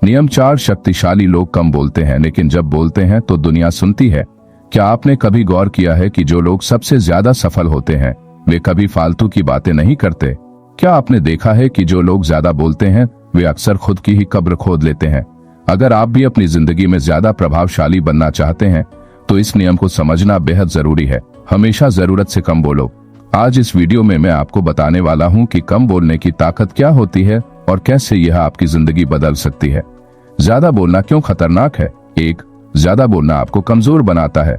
नियम 4, शक्तिशाली लोग कम बोलते हैं लेकिन जब बोलते हैं तो दुनिया सुनती है। क्या आपने कभी गौर किया है कि जो लोग सबसे ज्यादा सफल होते हैं वे कभी फालतू की बातें नहीं करते? क्या आपने देखा है कि जो लोग ज्यादा बोलते हैं वे अक्सर खुद की ही कब्र खोद लेते हैं? अगर आप भी अपनी जिंदगी में ज्यादा प्रभावशाली बनना चाहते हैं तो इस नियम को समझना बेहद जरूरी है। हमेशा जरूरत से कम बोलो। आज इस वीडियो में मैं आपको बताने वाला हूं कि कम बोलने की ताकत क्या होती है और कैसे यह आपकी जिंदगी बदल सकती है। ज्यादा बोलना क्यों खतरनाक है? 1. ज्यादा बोलना आपको कमजोर बनाता है।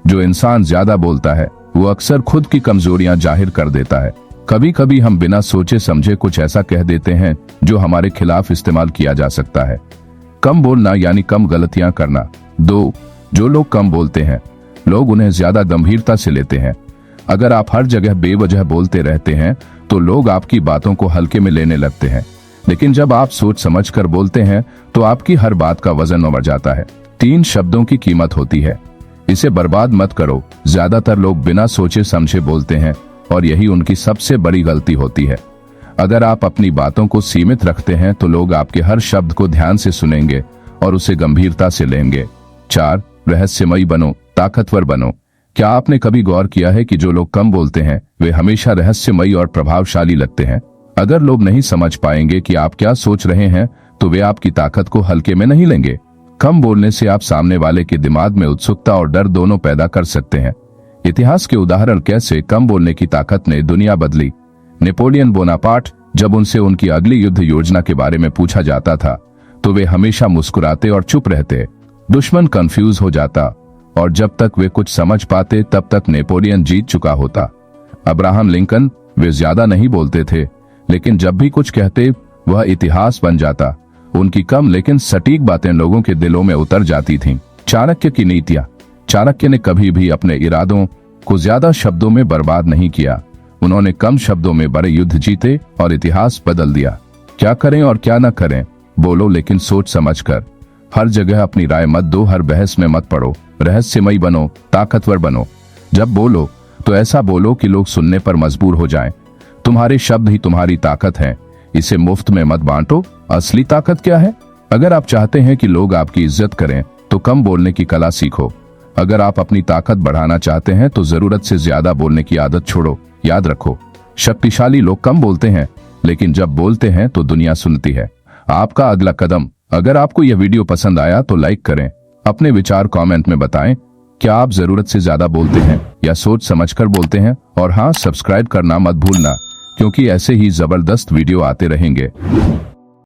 जो इंसान ज्यादा बोलता है वो अक्सर खुद की कमजोरियां जाहिर कर देता है। कभी कभी हम बिना सोचे समझे कुछ ऐसा कह देते हैं जो हमारे खिलाफ इस्तेमाल किया जा सकता है। कम बोलना यानी कम गलतियां करना। 2. जो लोग कम बोलते हैं लोग उन्हें ज्यादा गंभीरता से लेते हैं। अगर आप हर जगह बेवजह बोलते रहते हैं तो लोग आपकी बातों को हल्के में लेने लगते हैं, लेकिन जब आप सोच समझ कर बोलते हैं तो आपकी हर बात का वजन बढ़ जाता है। 3. शब्दों की कीमत होती है। इसे बर्बाद मत करो। ज्यादातर लोग बिना सोचे समझे बोलते हैं और यही उनकी सबसे बड़ी गलती होती है। अगर आप अपनी बातों को सीमित रखते हैं तो लोग आपके हर शब्द को ध्यान से सुनेंगे और उसे गंभीरता से लेंगे। 4. रहस्यमयी बनो, ताकतवर बनो। क्या आपने कभी गौर किया है कि जो लोग कम बोलते हैं वे हमेशा रहस्यमयी और प्रभावशाली लगते हैं? अगर लोग नहीं समझ पाएंगे कि आप क्या सोच रहे हैं तो वे आपकी ताकत को हल्के में नहीं लेंगे। कम बोलने से आप सामने वाले के दिमाग में उत्सुकता और डर दोनों पैदा कर सकते हैं। इतिहास के उदाहरण कैसे कम बोलने की ताकत ने दुनिया बदली। नेपोलियन बोनापार्ट, जब उनसे उनकी अगली युद्ध योजना के बारे में पूछा जाता था तो वे हमेशा मुस्कुराते और चुप रहते। दुश्मन कंफ्यूज हो जाता और जब तक वे कुछ समझ पाते तब तक नेपोलियन जीत चुका होता। अब्राहम लिंकन, वे ज्यादा नहीं बोलते थे लेकिन जब भी कुछ कहते वह इतिहास बन जाता। उनकी कम लेकिन सटीक बातें लोगों के दिलों में उतर जाती थीं। चाणक्य की नीतियां। चाणक्य ने कभी भी अपने इरादों को ज्यादा शब्दों में बर्बाद नहीं किया। उन्होंने कम शब्दों में बड़े युद्ध जीते और इतिहास बदल दिया। क्या करें और क्या न करें, बोलो लेकिन सोच समझकर। हर जगह अपनी राय मत दो, हर बहस में मत पड़ो। रहस्यमयी बनो, ताकतवर बनो। जब बोलो तो ऐसा बोलो कि लोग सुनने पर मजबूर हो जाएं। तुम्हारे शब्द ही तुम्हारी ताकत हैं, इसे मुफ्त में मत बांटो। असली ताकत क्या है? अगर आप चाहते हैं कि लोग आपकी इज्जत करें तो कम बोलने की कला सीखो। अगर आप अपनी ताकत बढ़ाना चाहते हैं तो जरूरत से ज्यादा बोलने की आदत छोड़ो। याद रखो, शक्तिशाली लोग कम बोलते हैं लेकिन जब बोलते हैं तो दुनिया सुनती है। आपका अगला कदम। अगर आपको यह वीडियो पसंद आया तो लाइक करें। अपने विचार कमेंट में बताएं। क्या आप जरूरत से ज्यादा बोलते हैं या सोच समझकर बोलते हैं? और हाँ, सब्सक्राइब करना मत भूलना क्योंकि ऐसे ही जबरदस्त वीडियो आते रहेंगे।